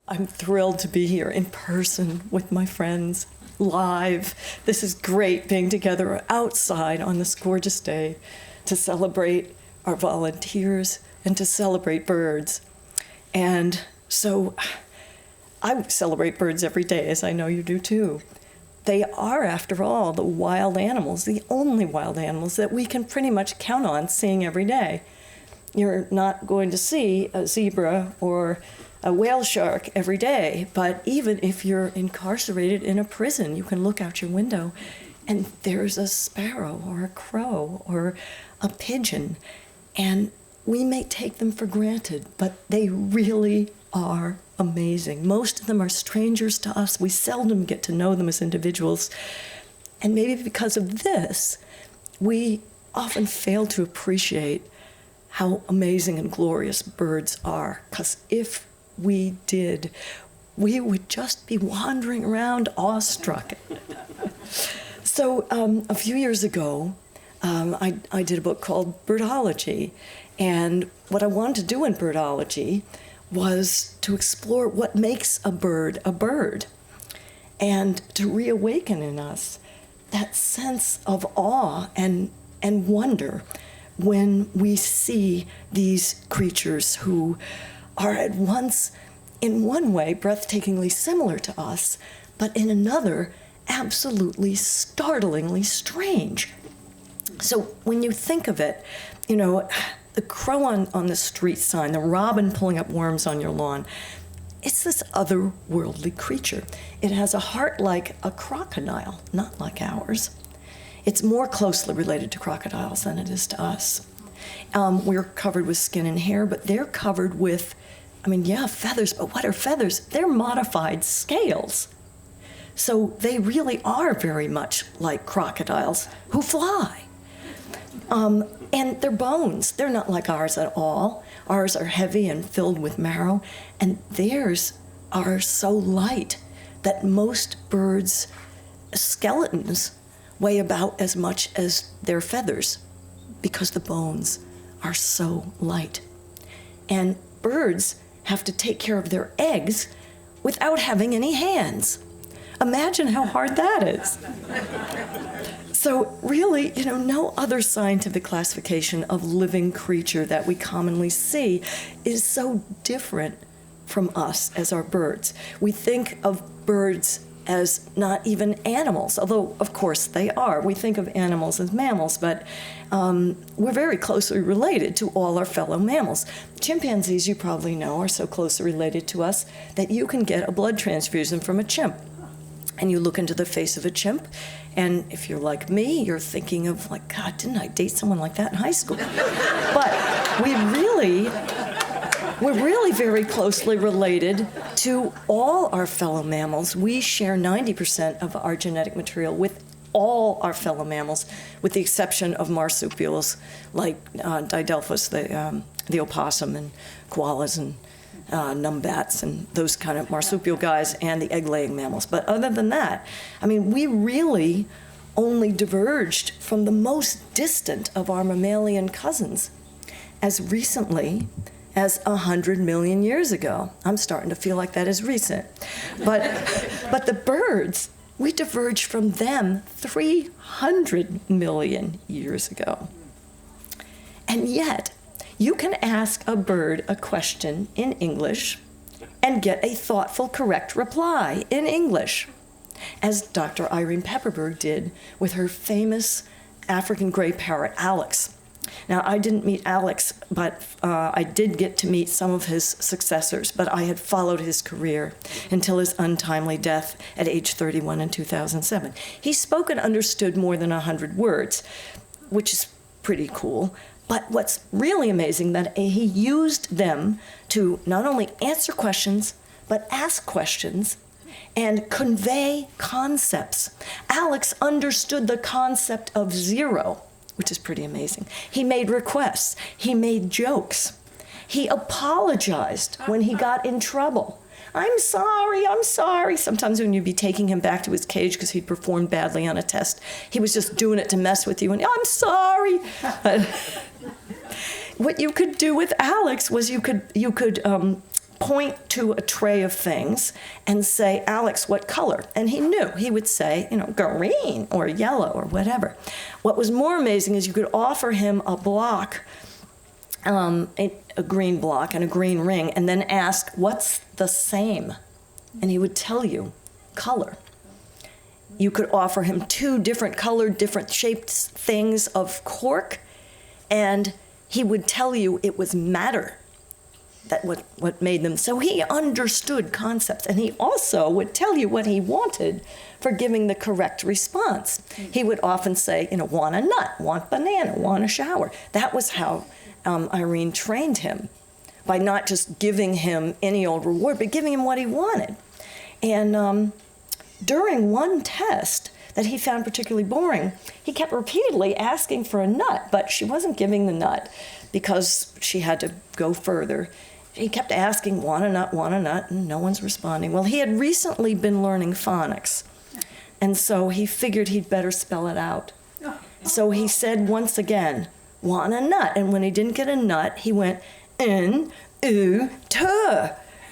I'm thrilled to be here in person with my friends, live. This is great being together outside on this gorgeous day to celebrate our volunteers and to celebrate birds. And so I celebrate birds every day, as I know you do too. They are, after all, the wild animals, the only wild animals that we can pretty much count on seeing every day. You're not going to see a zebra or a whale shark every day, but even if you're incarcerated in a prison, you can look out your window and there's a sparrow or a crow or a pigeon, and we may take them for granted, but they really are amazing. Most of them are strangers to us. We seldom get to know them as individuals, and maybe because of this, we often fail to appreciate how amazing and glorious birds are, because if we did, we would just be wandering around awestruck. So a few years ago, I did a book called Birdology, and what I wanted to do in Birdology was to explore what makes a bird, and to reawaken in us that sense of awe and wonder when we see these creatures who are at once, in one way, breathtakingly similar to us, but in another, absolutely startlingly strange. So when you think of it, you know, the crow on the street sign, the robin pulling up worms on your lawn, it's this otherworldly creature. It has a heart like a crocodile, not like ours. It's more closely related to crocodiles than it is to us. We're covered with skin and hair, but they're covered with, feathers, but what are feathers? They're modified scales. So they really are very much like crocodiles who fly. And their bones, they're not like ours at all. Ours are heavy and filled with marrow, and theirs are so light that most birds' skeletons weigh about as much as their feathers because the bones are so light. And birds have to take care of their eggs without having any hands. Imagine how hard that is. So really, no other scientific classification of living creature that we commonly see is so different from us as our birds. We think of birds as not even animals, although of course they are. We think of animals as mammals, but we're very closely related to all our fellow mammals. Chimpanzees, you probably know, are so closely related to us that you can get a blood transfusion from a chimp. And you look into the face of a chimp, and if you're like me, you're thinking of like, God, didn't I date someone like that in high school? But we're really very closely related to all our fellow mammals. We share 90% of our genetic material with all our fellow mammals, with the exception of marsupials like Didelphus, the opossum, and koalas, and numbats, and those kind of marsupial guys, and the egg-laying mammals. But other than that, we really only diverged from the most distant of our mammalian cousins as recently as 100 million years ago. I'm starting to feel like that is recent. But the birds, we diverged from them 300 million years ago. And yet, you can ask a bird a question in English and get a thoughtful, correct reply in English, as Dr. Irene Pepperberg did with her famous African gray parrot, Alex. Now, I didn't meet Alex, but I did get to meet some of his successors, but I had followed his career until his untimely death at age 31 in 2007. He spoke and understood more than 100 words, which is pretty cool. But what's really amazing that he used them to not only answer questions, but ask questions and convey concepts. Alex understood the concept of zero, which is pretty amazing. He made requests. He made jokes. He apologized when he got in trouble. I'm sorry. Sometimes when you'd be taking him back to his cage because he'd performed badly on a test, he was just doing it to mess with you, and I'm sorry. What you could do with Alex was you could point to a tray of things and say, Alex, what color? And he knew. He would say, green or yellow or whatever. What was more amazing is you could offer him a block, a green block and a green ring, and then ask, what's the same? And he would tell you color. You could offer him 2 different colored, different shaped things of cork, and he would tell you it was matter that what made them. So he understood concepts, and he also would tell you what he wanted for giving the correct response. He would often say, want a nut, want banana, want a shower. That was how Irene trained him, by not just giving him any old reward, but giving him what he wanted. And during one test that he found particularly boring, he kept repeatedly asking for a nut, but she wasn't giving the nut because she had to go further. He kept asking, want a nut, and no one's responding. Well, he had recently been learning phonics, and so he figured he'd better spell it out. So he said once again, want a nut, and when he didn't get a nut, he went, n-u-t.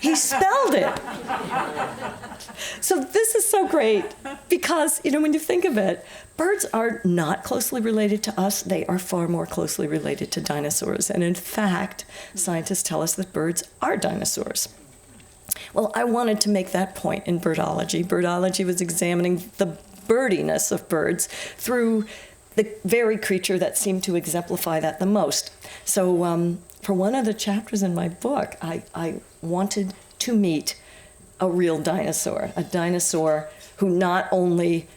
He spelled it. So this is so great because, when you think of it, birds are not closely related to us. They are far more closely related to dinosaurs. And in fact, scientists tell us that birds are dinosaurs. Well, I wanted to make that point in birdology. Birdology was examining the birdiness of birds through the very creature that seemed to exemplify that the most. So for one of the chapters in my book, I wanted to meet a real dinosaur, a dinosaur who not only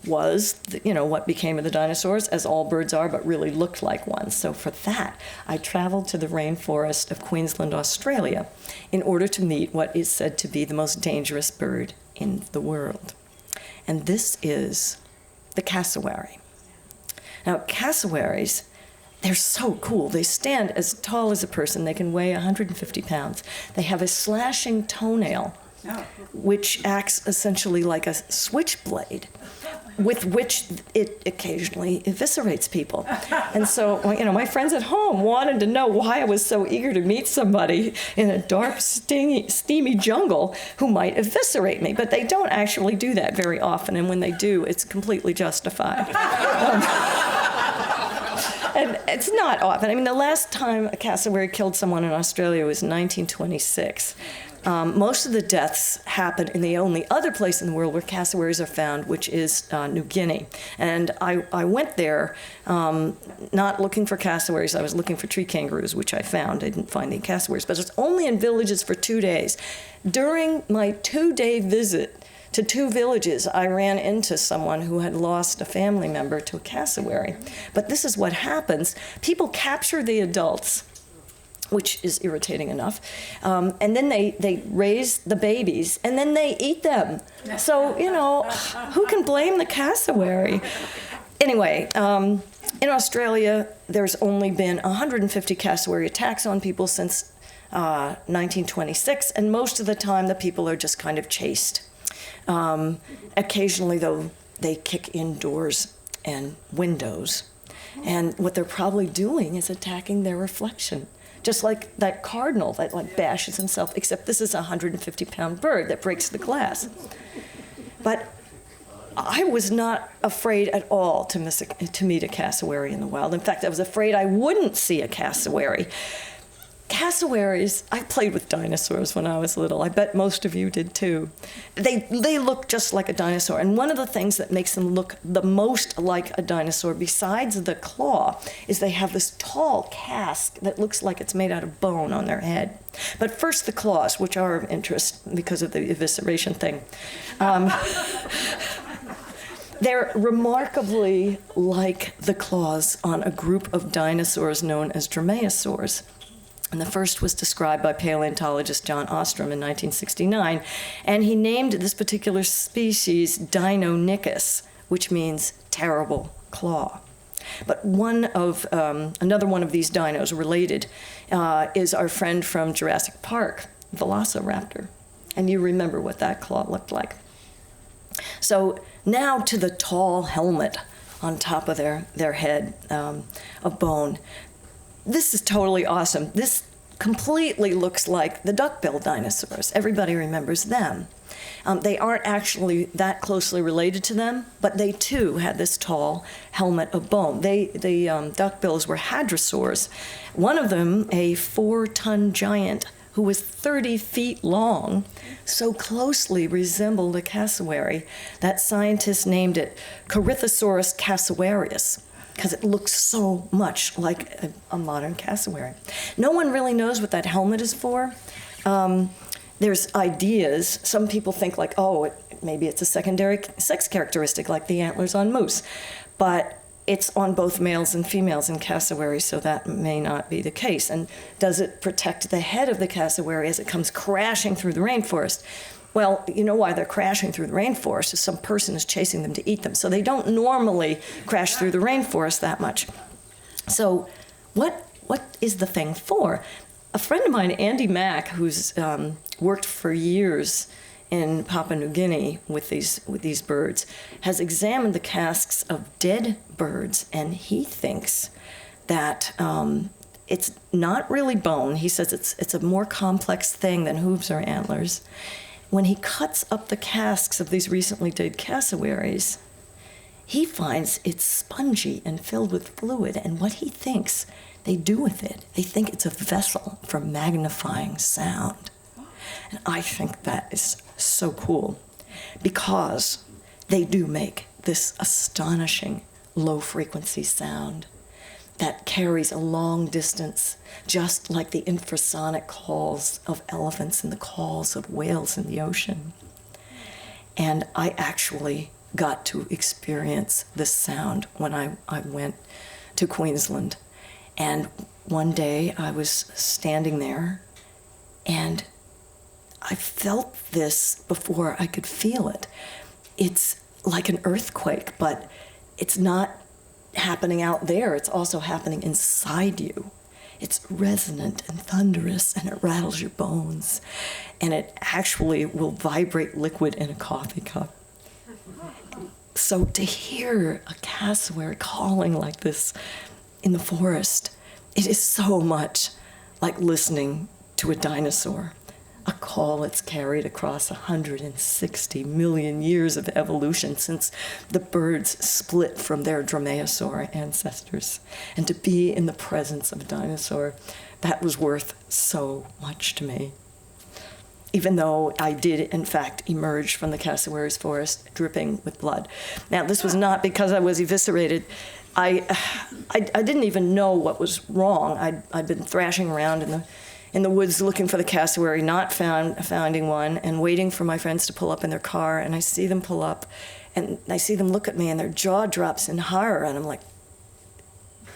was, what became of the dinosaurs, as all birds are, but really looked like one. So for that, I traveled to the rainforest of Queensland, Australia, in order to meet what is said to be the most dangerous bird in the world. And this is the cassowary. Now, cassowaries, they're so cool. They stand as tall as a person. They can weigh 150 pounds. They have a slashing toenail, which acts essentially like a switchblade, with which it occasionally eviscerates people. And so, my friends at home wanted to know why I was so eager to meet somebody in a dark, steamy jungle who might eviscerate me. But they don't actually do that very often, and when they do, it's completely justified. And it's not often. The last time a cassowary killed someone in Australia was 1926. Most of the deaths happen in the only other place in the world where cassowaries are found, which is New Guinea. And I went there not looking for cassowaries. I was looking for tree kangaroos, which I found. I didn't find any cassowaries, but it's only in villages for 2 days. During my 2-day visit to 2 villages, I ran into someone who had lost a family member to a cassowary. But this is what happens. People capture the adults, which is irritating enough, and then they raise the babies, and then they eat them. So, who can blame the cassowary? Anyway, in Australia, there's only been 150 cassowary attacks on people since 1926, and most of the time the people are just kind of chased. Occasionally, though, they kick in doors and windows. And what they're probably doing is attacking their reflection. Just like that cardinal that bashes himself, except this is a 150-pound bird that breaks the glass. But I was not afraid at all to meet a cassowary in the wild. In fact, I was afraid I wouldn't see a cassowary. Cassowaries, I played with dinosaurs when I was little. I bet most of you did too. They look just like a dinosaur. And one of the things that makes them look the most like a dinosaur, besides the claw, is they have this tall casque that looks like it's made out of bone on their head. But first the claws, which are of interest because of the evisceration thing. They're remarkably like the claws on a group of dinosaurs known as Drameasaurs. And the first was described by paleontologist John Ostrom in 1969, and he named this particular species Deinonychus, which means terrible claw. But another one of these dinos related is our friend from Jurassic Park, Velociraptor. And you remember what that claw looked like. So now to the tall helmet on top of their head of bone. This is totally awesome. This completely looks like the duck-billed dinosaurs. Everybody remembers them. They aren't actually that closely related to them, but they too had this tall helmet of bone. The duck-bills were hadrosaurs. One of them, a 4-ton giant who was 30 feet long, so closely resembled a cassowary that scientists named it Carythesaurus cassowarius, because it looks so much like a modern cassowary. No one really knows what that helmet is for. There's ideas. Some people think like, oh, maybe it's a secondary sex characteristic like the antlers on moose. But it's on both males and females in cassowary, so that may not be the case. And does it protect the head of the cassowary as it comes crashing through the rainforest? Well, you know why they're crashing through the rainforest is some person is chasing them to eat them. So they don't normally crash through the rainforest that much. So what is the thing for? A friend of mine, Andy Mack, who's worked for years in Papua New Guinea with these birds, has examined the casques of dead birds, and he thinks that it's not really bone. He says it's a more complex thing than hooves or antlers. When he cuts up the casques of these recently dead cassowaries, he finds it's spongy and filled with fluid, and what he thinks they do with it, they think it's a vessel for magnifying sound. And I think that is so cool because they do make this astonishing low-frequency sound that carries a long distance, just like the infrasonic calls of elephants and the calls of whales in the ocean. And I actually got to experience this sound when I went to Queensland. And one day I was standing there and I felt this before I could feel it. It's like an earthquake, but it's not happening out there. It's also happening inside you. It's resonant and thunderous, and it rattles your bones. And it actually will vibrate liquid in a coffee cup. So to hear a cassowary calling like this in the forest, it is so much like listening to a dinosaur. A call that's carried across 160 million years of evolution since the birds split from their Drameasaur ancestors. And to be in the presence of a dinosaur, that was worth so much to me. Even though I did, in fact, emerge from the cassowary's forest dripping with blood. Now, this was not because I was eviscerated. I didn't even know what was wrong. I'd been thrashing around in the woods looking for the cassowary, not finding one, and waiting for my friends to pull up in their car. And I see them pull up, and I see them look at me, and their jaw drops in horror. And I'm like,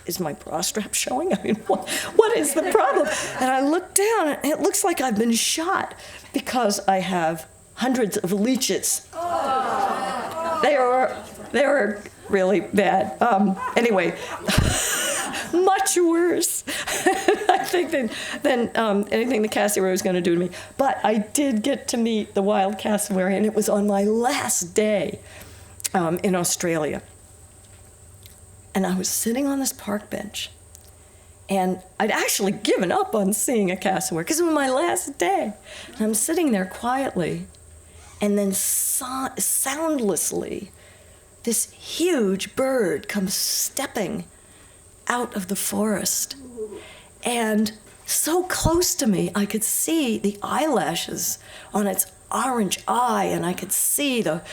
is my bra strap showing? I mean, what is the problem? And I look down, and it looks like I've been shot because I have hundreds of leeches. Oh. They are really bad. Anyway. Much worse, I think, than anything the cassowary was going to do to me. But I did get to meet the wild cassowary, and it was on my last day in Australia. And I was sitting on this park bench, and I'd actually given up on seeing a cassowary because it was my last day. And I'm sitting there quietly, and then soundlessly, this huge bird comes stepping out of the forest, and so close to me I could see the eyelashes on its orange eye, and I could see the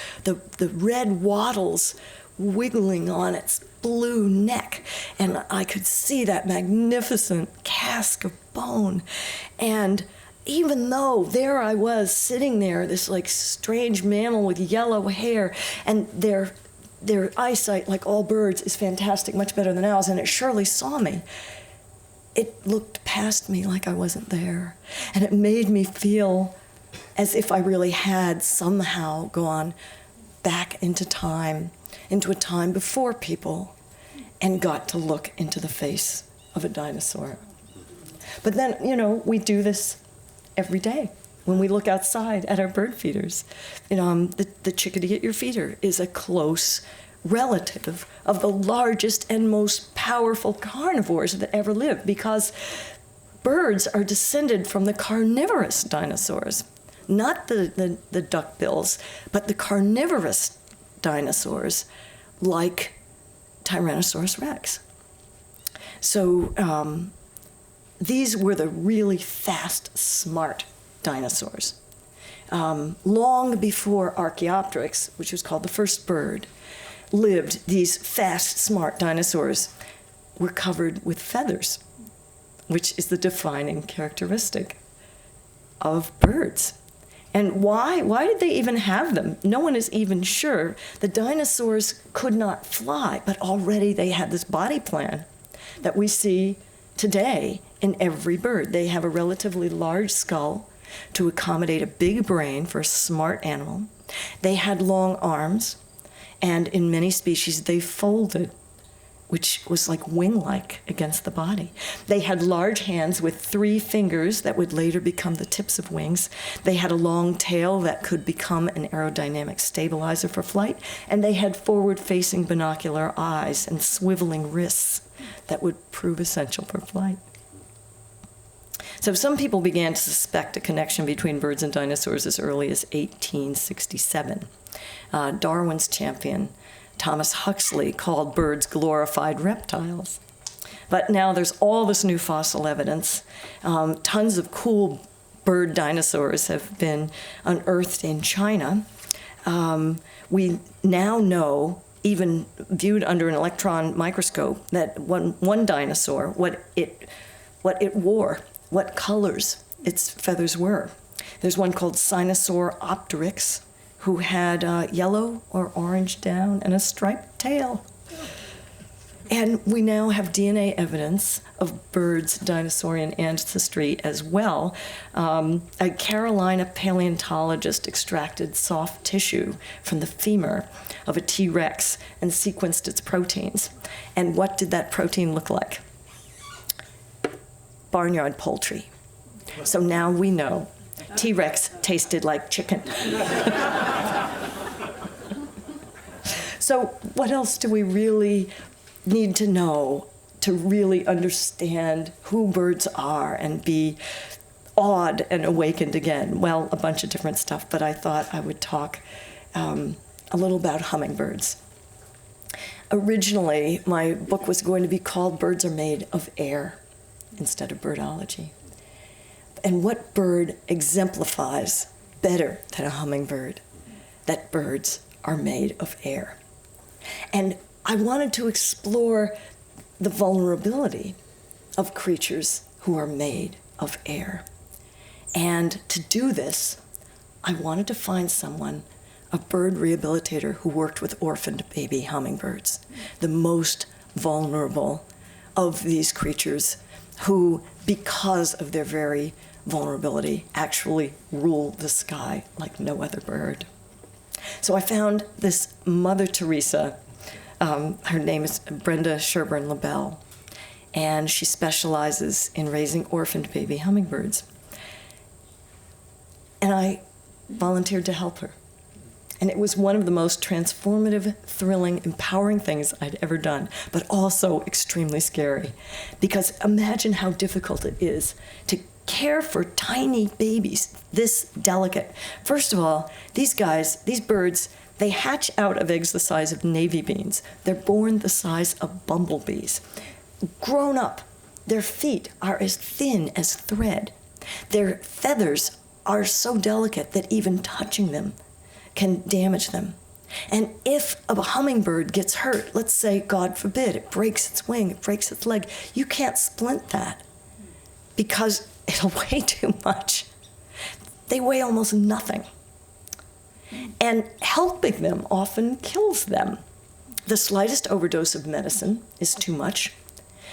red wattles wiggling on its blue neck, and I could see that magnificent casque of bone. And even though there I was sitting there, this like strange mammal with yellow hair, and their eyesight, like all birds, is fantastic, much better than ours, and it surely saw me. It looked past me like I wasn't there, and it made me feel as if I really had somehow gone back into time, into a time before people, and got to look into the face of a dinosaur. But then, we do this every day. When we look outside at our bird feeders, the chickadee at your feeder is a close relative of the largest and most powerful carnivores that ever lived, because birds are descended from the carnivorous dinosaurs, not the duckbills, but the carnivorous dinosaurs like Tyrannosaurus rex. So these were the really fast, smart dinosaurs. Long before Archaeopteryx, which was called the first bird, lived, these fast, smart dinosaurs were covered with feathers, which is the defining characteristic of birds. And why? Why did they even have them? No one is even sure. The dinosaurs could not fly, but already they had this body plan that we see today in every bird. They have a relatively large skull to accommodate a big brain for a smart animal. They had long arms, and in many species they folded, which was like wing-like against the body. They had large hands with 3 fingers that would later become the tips of wings. They had a long tail that could become an aerodynamic stabilizer for flight, and they had forward-facing binocular eyes and swiveling wrists that would prove essential for flight. So some people began to suspect a connection between birds and dinosaurs as early as 1867. Darwin's champion, Thomas Huxley, called birds glorified reptiles. But now there's all this new fossil evidence. Tons of cool bird dinosaurs have been unearthed in China. We now know, even viewed under an electron microscope, that one dinosaur, what it wore, what colors its feathers were. There's one called Sinosauropteryx, who had yellow or orange down and a striped tail. And we now have DNA evidence of birds' dinosaurian ancestry as well. A Carolina paleontologist extracted soft tissue from the femur of a T-Rex and sequenced its proteins. And what did that protein look like? Barnyard poultry. So now we know T-Rex tasted like chicken. So what else do we really need to know to really understand who birds are and be awed and awakened again? Well, a bunch of different stuff, but I thought I would talk a little about hummingbirds. Originally, my book was going to be called Birds Are Made of Air instead of Birdology. And what bird exemplifies better than a hummingbird? That birds are made of air. And I wanted to explore the vulnerability of creatures who are made of air. And to do this, I wanted to find someone, a bird rehabilitator who worked with orphaned baby hummingbirds, the most vulnerable of these creatures who, because of their very vulnerability, actually rule the sky like no other bird. So I found this Mother Teresa. Her name is Brenda Sherburne LaBelle, and she specializes in raising orphaned baby hummingbirds. And I volunteered to help her. And it was one of the most transformative, thrilling, empowering things I'd ever done, but also extremely scary. Because imagine how difficult it is to care for tiny babies this delicate. First of all, these birds, they hatch out of eggs the size of navy beans. They're born the size of bumblebees. Grown up, their feet are as thin as thread. Their feathers are so delicate that even touching them can damage them. And if a hummingbird gets hurt, let's say, God forbid, it breaks its wing, it breaks its leg, you can't splint that because it'll weigh too much. They weigh almost nothing. And helping them often kills them. The slightest overdose of medicine is too much.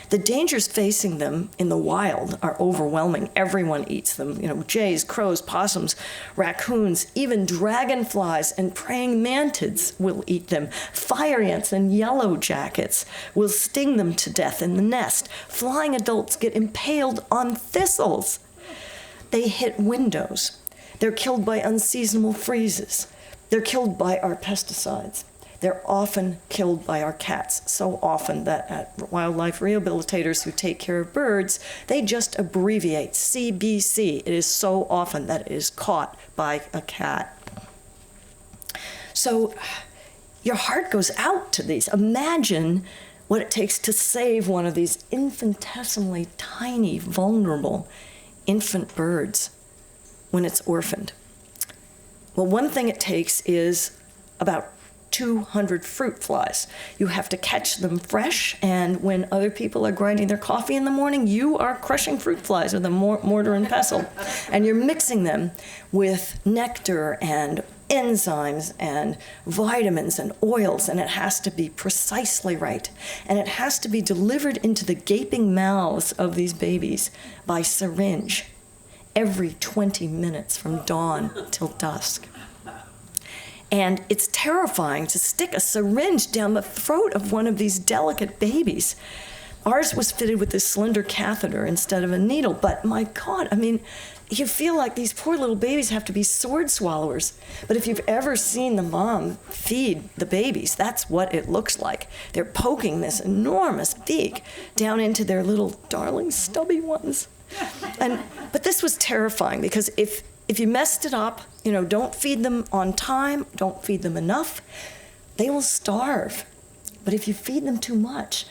The dangers facing them in the wild are overwhelming. Everyone eats them. Jays, crows, possums, raccoons, even dragonflies and praying mantids will eat them. Fire ants and yellow jackets will sting them to death in the nest. Flying adults get impaled on thistles. They hit windows. They're killed by unseasonable freezes. They're killed by our pesticides. They're often killed by our cats, so often that at wildlife rehabilitators who take care of birds, they just abbreviate CBC. It is so often that it is caught by a cat. So your heart goes out to these. Imagine what it takes to save one of these infinitesimally tiny, vulnerable infant birds when it's orphaned. Well, one thing it takes is about 200 fruit flies. You have to catch them fresh, and when other people are grinding their coffee in the morning, you are crushing fruit flies with a mortar and pestle, and you're mixing them with nectar and enzymes and vitamins and oils, and it has to be precisely right. And it has to be delivered into the gaping mouths of these babies by syringe every 20 minutes from dawn till dusk. And it's terrifying to stick a syringe down the throat of one of these delicate babies. Ours was fitted with this slender catheter instead of a needle, but my God, I mean, you feel like these poor little babies have to be sword swallowers. But if you've ever seen the mom feed the babies, that's what it looks like. They're poking this enormous beak down into their little darling stubby ones. But this was terrifying because if you messed it up, don't feed them on time, don't feed them enough, they will starve. But if you feed them too much,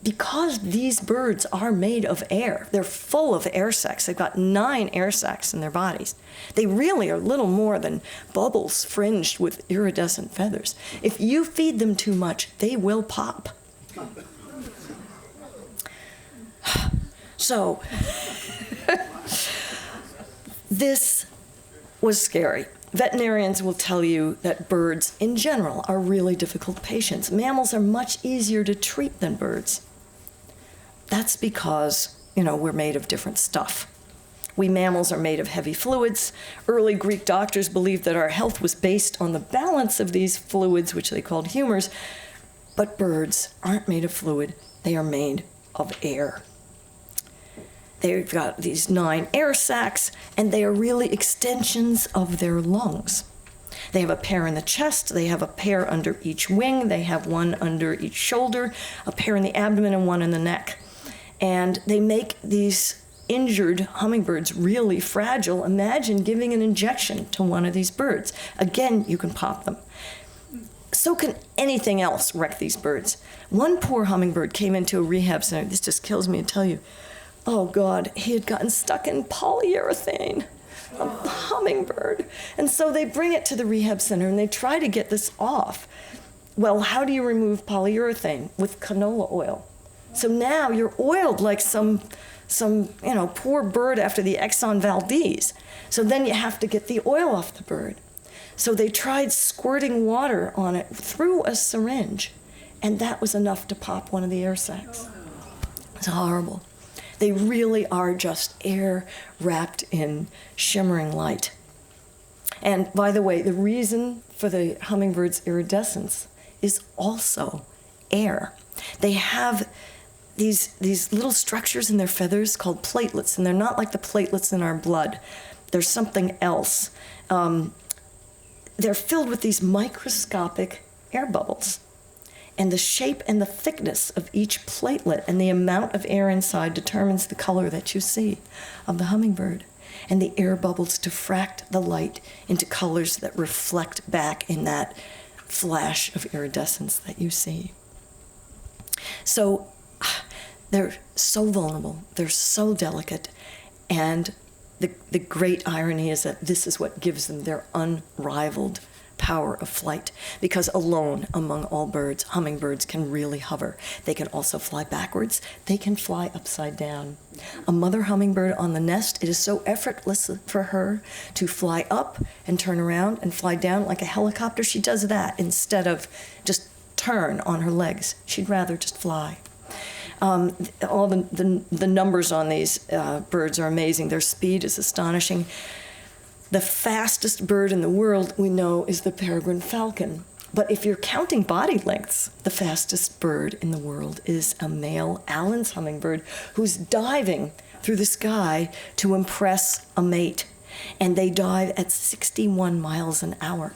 because these birds are made of air, they're full of air sacs. They've got 9 air sacs in their bodies. They really are little more than bubbles fringed with iridescent feathers. If you feed them too much, they will pop. So, this was scary. Veterinarians will tell you that birds in general are really difficult patients. Mammals are much easier to treat than birds. That's because, we're made of different stuff. We mammals are made of heavy fluids. Early Greek doctors believed that our health was based on the balance of these fluids, which they called humors. But birds aren't made of fluid. They are made of air. They've got these 9 air sacs, and they are really extensions of their lungs. They have a pair in the chest, they have a pair under each wing, they have one under each shoulder, a pair in the abdomen, and one in the neck. And they make these injured hummingbirds really fragile. Imagine giving an injection to one of these birds. Again, you can pop them. So can anything else wreck these birds. One poor hummingbird came into a rehab center. This just kills me to tell you. Oh God, he had gotten stuck in polyurethane, a hummingbird. And so they bring it to the rehab center and they try to get this off. Well, how do you remove polyurethane? With canola oil. So now you're oiled like some poor bird after the Exxon Valdez. So then you have to get the oil off the bird. So they tried squirting water on it through a syringe, and that was enough to pop one of the air sacs. It's horrible. They really are just air wrapped in shimmering light. And by the way, the reason for the hummingbird's iridescence is also air. They have these little structures in their feathers called platelets, and they're not like the platelets in our blood. They're something else. They're filled with these microscopic air bubbles. And the shape and the thickness of each platelet and the amount of air inside determines the color that you see of the hummingbird. And the air bubbles diffract the light into colors that reflect back in that flash of iridescence that you see. So they're so vulnerable, they're so delicate, and the great irony is that this is what gives them their unrivaled power of flight, because alone among all birds, hummingbirds can really hover. They can also fly backwards. They can fly upside down. A mother hummingbird on the nest, it is so effortless for her to fly up and turn around and fly down like a helicopter. She does that instead of just turn on her legs. She'd rather just fly. All the numbers on these birds are amazing. Their speed is astonishing. The fastest bird in the world we know is the peregrine falcon. But if you're counting body lengths, the fastest bird in the world is a male Allen's hummingbird who's diving through the sky to impress a mate. and they dive at 61 miles an hour.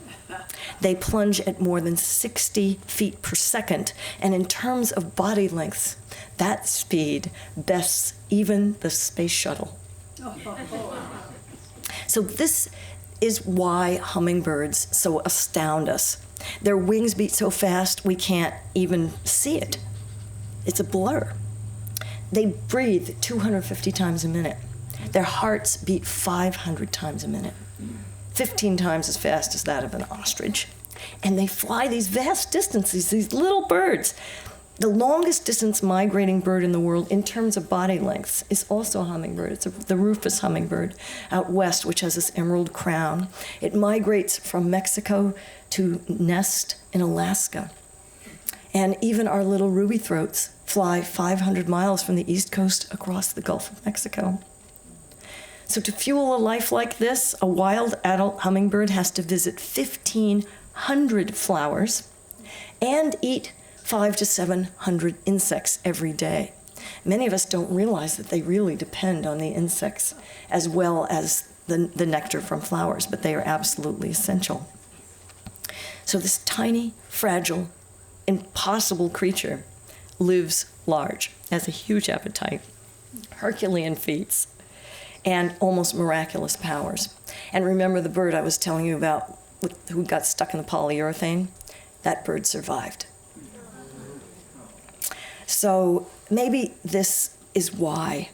They plunge at more than 60 feet per second, and in terms of body lengths, that speed bests even the space shuttle. So this is why hummingbirds so astound us. Their wings beat so fast we can't even see it. It's a blur. They breathe 250 times a minute. Their hearts beat 500 times a minute, 15 times as fast as that of an ostrich. And they fly these vast distances, these little birds. The longest distance migrating bird in the world in terms of body lengths is also a hummingbird. It's the Rufus Hummingbird out west, which has this emerald crown. It migrates from Mexico to nest in Alaska. And even our little ruby throats fly 500 miles from the east coast across the Gulf of Mexico. So to fuel a life like this, a wild adult hummingbird has to visit 1,500 flowers and eat 500 to 700 insects every day. Many of us don't realize that they really depend on the insects as well as the nectar from flowers, but they are absolutely essential. So this tiny, fragile, impossible creature lives large, has a huge appetite, Herculean feats, and almost miraculous powers. And remember the bird I was telling you about who got stuck in the polyurethane? That bird survived. So maybe this is why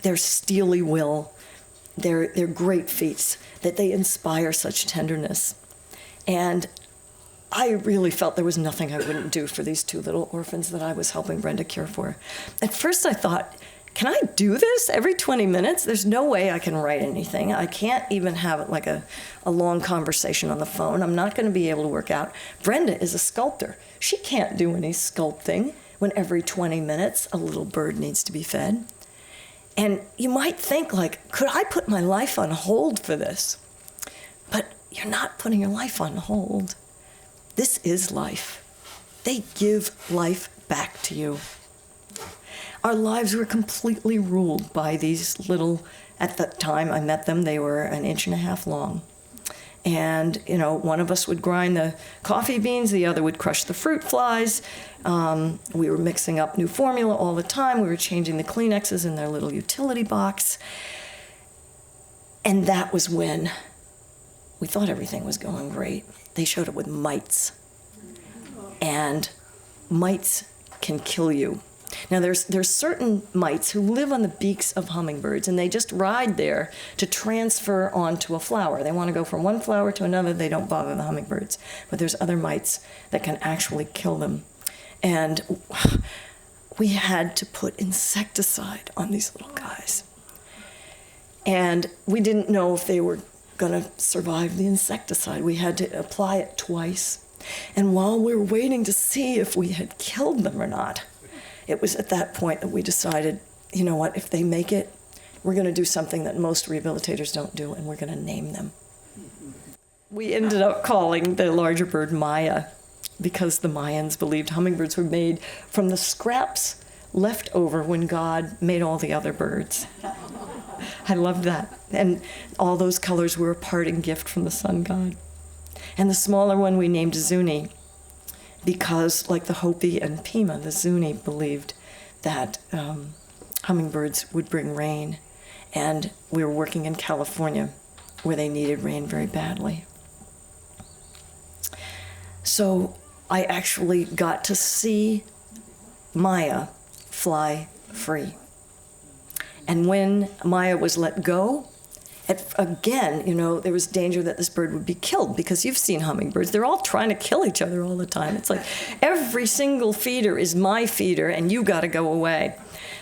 their steely will, their great feats, that they inspire such tenderness. And I really felt there was nothing I wouldn't do for these two little orphans that I was helping Brenda care for. At first I thought, can I do this every 20 minutes? There's no way I can write anything. I can't even have like a long conversation on the phone. I'm not going to be able to work out. Brenda is a sculptor. She can't do any sculpting when every 20 minutes a little bird needs to be fed. And you might think, like, could I put my life on hold for this? But you're not putting your life on hold. This is life. They give life back to you. Our lives were completely ruled by these little, at the time I met them, they were 1.5 inches long. And, you know, one of us would grind the coffee beans, the other would crush the fruit flies. We were mixing up new formula all the time. We were changing the Kleenexes in their little utility box. And that was when we thought everything was going great. They showed up with mites. And mites can kill you. Now, there's certain mites who live on the beaks of hummingbirds, and they just ride there to transfer onto a flower. They want to go from one flower to another. They don't bother the hummingbirds. But there's other mites that can actually kill them. And we had to put insecticide on these little guys. And we didn't know if they were going to survive the insecticide. We had to apply it twice. And while we were waiting to see if we had killed them or not, it was at that point that we decided, you know what, if they make it, we're going to do something that most rehabilitators don't do, and we're going to name them. We ended up calling the larger bird Maya, because the Mayans believed hummingbirds were made from the scraps left over when God made all the other birds. I love that. And all those colors were a parting gift from the sun god. And the smaller one we named Zuni, because, like the Hopi and Pima, the Zuni believed that hummingbirds would bring rain. And we were working in California, where they needed rain very badly. So I actually got to see Maya fly free. And when Maya was let go, again, you know, there was danger that this bird would be killed, because you've seen hummingbirds. They're all trying to kill each other all the time. It's like every single feeder is my feeder, and you got to go away.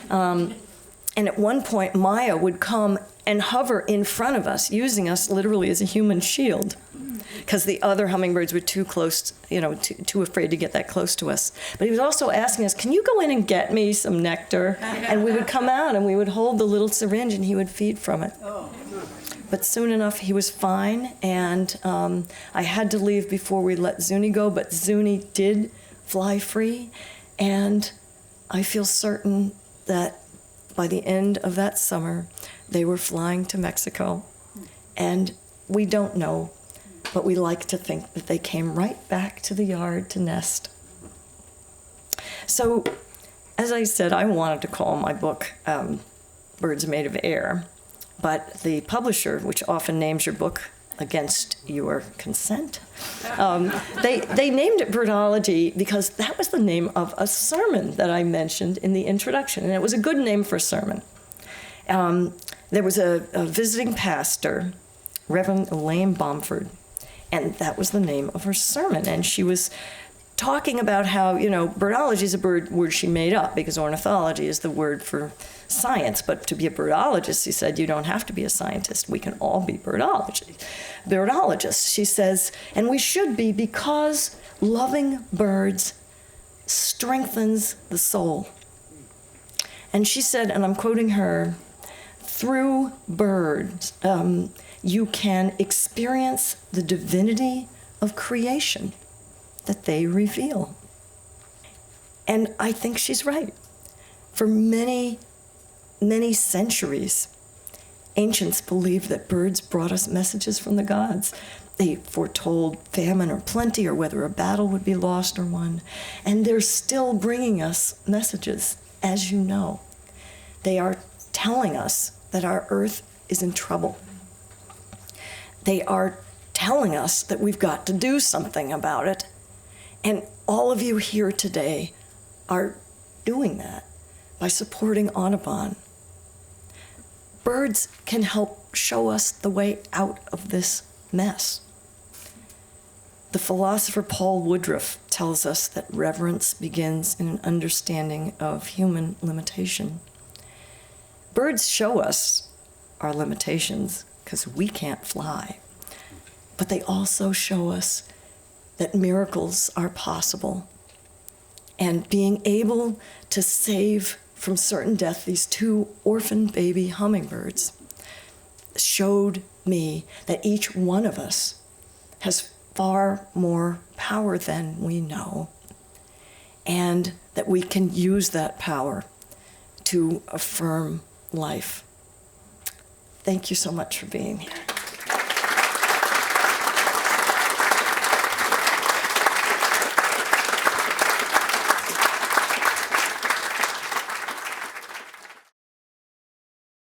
And at one point, Maya would come and hover in front of us, using us literally as a human shield, because the other hummingbirds were too close, you know, too afraid to get that close to us. But he was also asking us, can you go in and get me some nectar? And we would come out and we would hold the little syringe and he would feed from it. But soon enough, he was fine, and I had to leave before we let Zuni go, but Zuni did fly free, and I feel certain that by the end of that summer, they were flying to Mexico, And we don't know, but we like to think that they came right back to the yard to nest. So, as I said, I wanted to call my book Birds Made of Air, but the publisher, which often names your book against your consent, they named it Birdology because that was the name of a sermon that I mentioned in the introduction, and it was a good name for a sermon. There was a visiting pastor, Reverend Elaine Bomford, and that was the name of her sermon, and she was talking about how, birdology is a word she made up because ornithology is the word for science. But to be a birdologist, she said, you don't have to be a scientist. We can all be birdologists. She says, and we should be because loving birds strengthens the soul. And she said, and I'm quoting her, through birds, you can experience the divinity of creation that they reveal. And I think she's right. For many, many centuries, ancients believed that birds brought us messages from the gods. They foretold famine or plenty, or whether a battle would be lost or won. And they're still bringing us messages, as you know. They are telling us that our earth is in trouble. They are telling us that we've got to do something about it. And all of you here today are doing that by supporting Audubon. Birds can help show us the way out of this mess. The philosopher Paul Woodruff tells us that reverence begins in an understanding of human limitation. Birds show us our limitations because we can't fly, but they also show us that miracles are possible. And being able to save from certain death these 2 orphan baby hummingbirds showed me that each one of us has far more power than we know, and that we can use that power to affirm life. Thank you so much for being here.